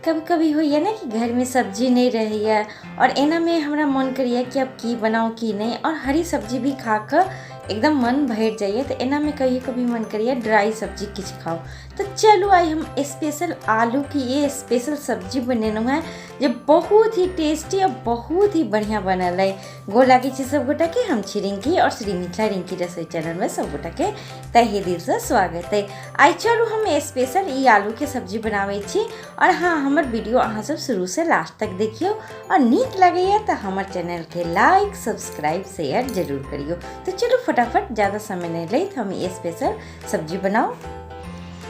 कभी कभी होइए ना कि घर में सब्जी नहीं रही और एना में हमरा मन करिए कि अब की बनाओ की नहीं, और हरी सब्जी भी खा कर एकदम मन भर जाइए। तो एना में कभी कभी मन करिए ड्राई सब्जी किछ खाओ। तो चलो आई हम स्पेशल आलू की ये स्पेशल सब्जी बनेनु है जो बहुत ही टेस्टी और बहुत ही बढ़िया बनल है। गोर लागे छी सब गोटा के, हम छी रिंकी और श्री मिथिला रिंकी रसोई चैनल में सब गोटा के तहे दिल से स्वागत है। आई चलू हम स्पेशल ई आलू के सब्जी बनावे छी। और हाँ, हमार वीडियो अहाँ सब शुरू से लास्ट तक देखियो और नीक लगे तो हमार चैनल के लाइक सब्सक्राइब शेयर जरूर करियो। तो चलो फटाफट ज़्यादा समय नहीं ले तो हम ये स्पेशल सब्जी बनाओ।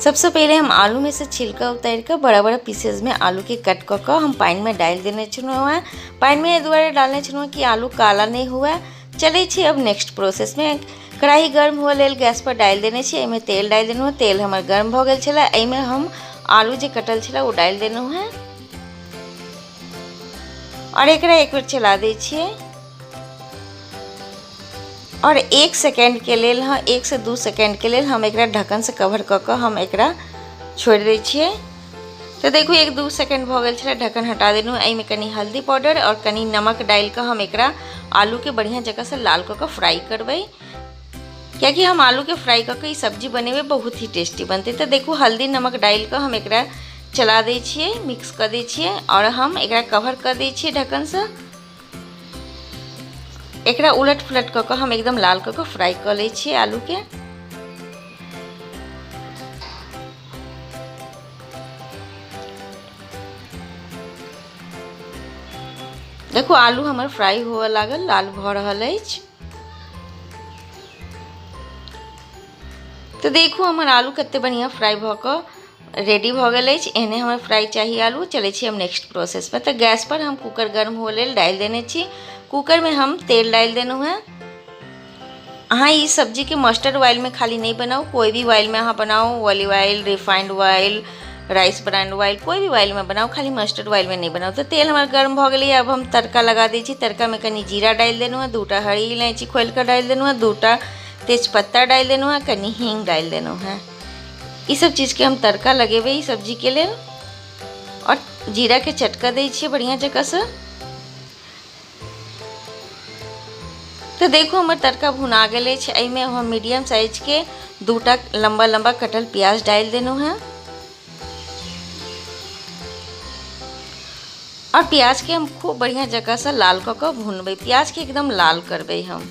सबसे पहले हम आलू में से छिलका उतार कर बड़ा बड़ा पीसेज में आलू के कट कर हम पानी में डाल देने हुआ है। पानी में दोबारा डालने हुआ कि आलू काला नहीं हुआ। चले छी अब नेक्स्ट प्रोसेस में। कढ़ाई गर्म हुआ लेल गैस पर डाल देने में तेल डाल देने हुआ। तेल हमार गर्म हो गया छला, एमे हम आलू जो कटल छला वो डाल देने है और एक बार चला दे छिए। और 1 सेकेंड के लिए, हाँ 1 से 2 सेकेंड के लिए हम एक ढक्कन से कवर कर हम एक छोड़ दे छिए। तो देखो 1-2 सेकेंड हो गए छला, ढक्कन हटा देनु। एमे कनी हल्दी पाउडर और कनी नमक डाल कर हम एक आलू के बढ़िया जगह से लाल कर फ्राई करबे, क्योंकि हम आलू के फ्राई करके सब्जी बनेबे बहुत ही टेस्टी बनते। तो देखो हल्दी नमक डाल कर हम एक चला दे छिए, मिक्स कर दे छिए और हम एक कवर कर दे छिए ढक्कन से। एक उलट पुलट कर हम एकदम लाल कर फ्राई कर ले छिए आलू के। देखो आलू हमार फ्राई होवे लागल, लाल भ रहल अछि। तो देखो हमार आलू कते बढ़िया फ्राई भ रेडी भ गए। एहने हमें फ्राई चाहिए आलू। चले छी हम नेक्स्ट प्रोसेस पर। तो गैस पर हम कुकर गर्म हो लेल डाल देने छी। कुकर में हम तेल डाल देनु है। हाँ, ये सब्जी के मस्टर्ड ऑयल में खाली नहीं बनाओ, कोई भी ऑयल में हाँ बनाओ, olive oil, refined oil, rice brand oil, कोई भी ऑयल में बनाओ, खाली मस्टर्ड ऑयल में नहीं बनाओ। तो तेल हमारा गर्म हो गई। अब हम तड़का लगा दी। तड़का में कनी जीरा डाल देनु है, 2टा हरी इलायची खोल कर डाल देनु है, 2टा तेजपत्ता डाल देनु है, कनी हींग डाल देनु है। ये सब चीज़ के हम तड़का लगेबे ई सब्जी के लिए। और जीरा के चटका दे छिए बढ़िया जगह से। तो देखो हमार तड़का भुना गए। एमे हम मीडियम साइज के 2टा लंबा लंबा कटल प्याज डाल देनु है और प्याज के हम खूब बढ़िया जगह से लाल कर भूनबे। प्याज के एकदम लाल करबे हम।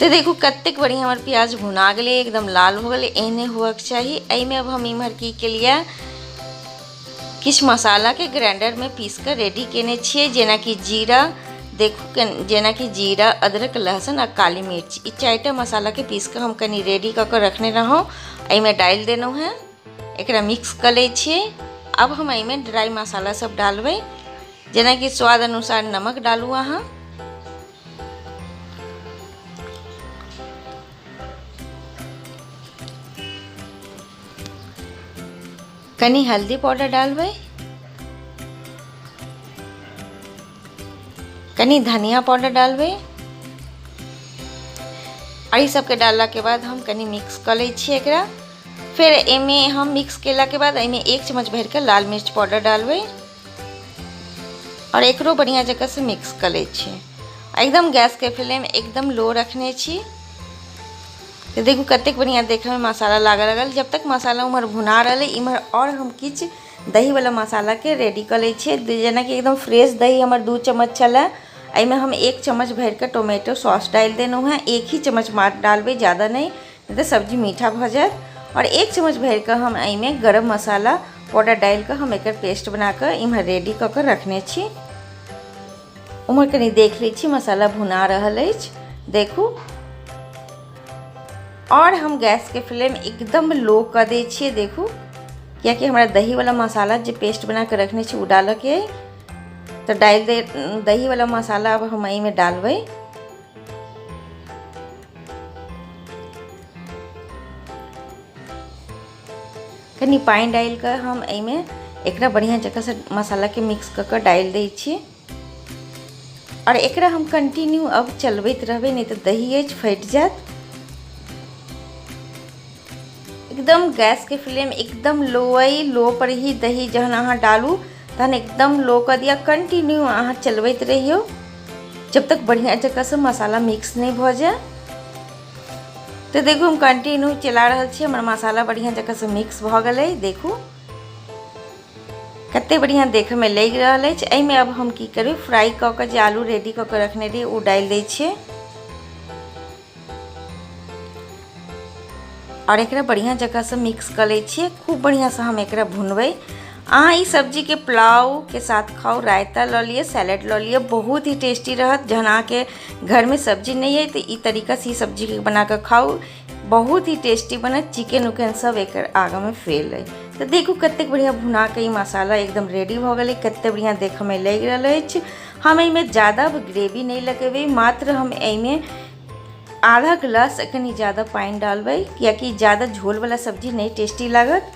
तो देखो कत्तेक बढ़िया हमार प्याज भुना गए, एकदम लाल हो गए, एहने हुआ चाहिए। एमे अब हम इमहर की के लिए किछ मसाला के ग्राइंडर में पीस कर रेडी केने छिए, जेना कि जीरा, देखो जेना कि जीरा, अदरक, लहसुन और काली मिर्च। ई 4टा मसाला के पीस कर हम कनी रेडी कर रखने रहो। एमे डाल देनु है, एक मिक्स कर ले छिए। अब हम एमे ड्राई मसाला सब डालबे, जेना कि स्वाद अनुसार नमक डालू अहाँ, कनी हल्दी पाउडर डालबे, कनी धनिया पाउडर डालबे। और ये सब के डालला के बाद हम कनी मिक्स कर ले छिए एकरा। फिर एमे हम मिक्स केला के बाद एमे 1 चम्मच भर के लाल मिर्च पाउडर डालबे और एकरो बढ़िया जगह से मिक्स कर ले छिए। एकदम गैस के फ्लेम एकदम लो रखने छी। तो देखो कतेक बढ़िया देखे में मसाला लागल। जब तक मसाला उमर भुना रहे इमर और हम किछ दही वाला मसाला के रेडी कर ले छिए। जेना कि एकदम फ्रेश दही हमार 2 चम्मच चला। एमे हम 1 चम्मच भर के टोमेटो सॉस डाल देनु है। 1 ही चम्मच मात्र डालबे, ज़्यादा नहीं तो सब्जी मीठा भ जाए। और 1 चम्मच भर के हम एमे गरम मसाला पाउडर डाल कर हम एक पेस्ट बना कर इमहर रेडी कर रखने छी। उमर कनी देख ली छी मसाला भुना रहल अछि, देखू। और हम गैस के फ्लेम एकदम लो कर दे छिए, देखू, क्योंकि हमारा दही वाला मसाला जो पेस्ट बना कर रखने छी वो डाल के। तो डाल दे दही वाला मसाला अब हम एमे डालबे। कनी पानी डाल कर हम एमे एक बढ़िया जगह से मसाला के मिक्स कर डाल दे छिए। और एक हम कंटिन्यू अब चलबैत रहबे, नहीं तो दही फट जात। एकदम गैस के फ्लेम एकदम लो पर ही दही जहन अहाँ डालू तहन एकदम लो कर दिया। कंटिन्यू अहाँ चलबैत रहियो जब तक बढ़िया जगह से मसाला मिक्स नहीं भ जाए। तो देखू हम कंटिन्यू चला रहा छी, हमार मसाला बढ़िया जगह से मिक्स भ गए। देखू कते बढ़िया देखे में लग रहा है। एहिमे अब हम की करी, फ्राई क के जे आलू रेडी क के रखने रही वो डाल दै छियै और एकरा बढ़िया जगह से मिक्स कर ले छियै। खूब बढ़िया से हम एकरा भुनबै। अहाँ ई सब्जी के पुलाव के साथ खाओ, रायता ल लिए, सैलेड ल लिए, बहुत ही टेस्टी रहत। जहन अहाँके घर में सब्जी नहीं है तो ई तरीका से सब्जी के बना के खाओ, बहुत ही टेस्टी बनत। चिकन उकन सब एक आगे में फेल है। तो देखू कते बढ़िया भुना के ई मसाला एकदम रेडी भ गए, कते बढ़िया देखे में लग रहा है। हम एहिमे ज़्यादा ग्रेवी नहीं लगेबै, मात्र हम एहिमे आधा गिलास कनी ज़्यादा पानी डालबै, कियाकि ज़्यादा झोल वाला सब्जी नहीं टेस्टी लागत।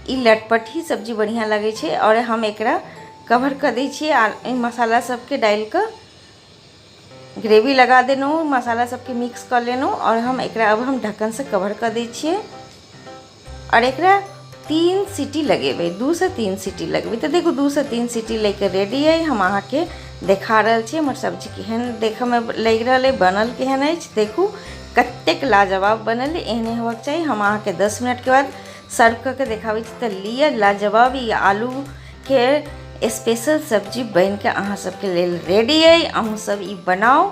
ई लटपट ही सब्जी बढ़िया लगे छे। और हम एकरा कवर कर दै छियै मसाला सबके डाल कर, ग्रेवी लगा देनौ, मसाला सबके मिक्स कर लेनौ और हम एकरा अब हम ढक्कन से कवर कर दै छियै और एकरा 3 सीटी लगेबै, 2 से 3 सीटी लगेबै। तो देखो 2 से 3 सीटी लेके रेडी है। हम अहाँ के देखा रहल छियै हमर सब्जी केहन देखे में लग रहा है, बनल केहन अछि। देखू कतेक लाजवाब बनल, एहने होबाक चाही। हम अहाँ के 10 मिनट के बाद सर्व करके देखाबै छी। तो लिए लाजवाब ई आलू के स्पेशल सब्जी बन के अहाँ सबके लेल रेडी है। अहूँ सब ई बनाओ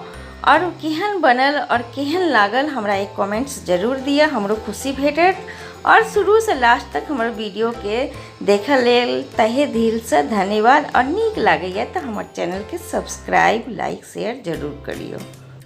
और केहन बनल और केहन लागल हमरा एक कमेंट्स जरूर दिया, हमरो खुशी भेटत। और शुरू से लास्ट तक हमारे वीडियो के देखा लेल तहे दिल से धन्यवाद। और नीक लागैया तो हमारे चैनल के सब्सक्राइब, लाइक, शेयर जरूर करियो।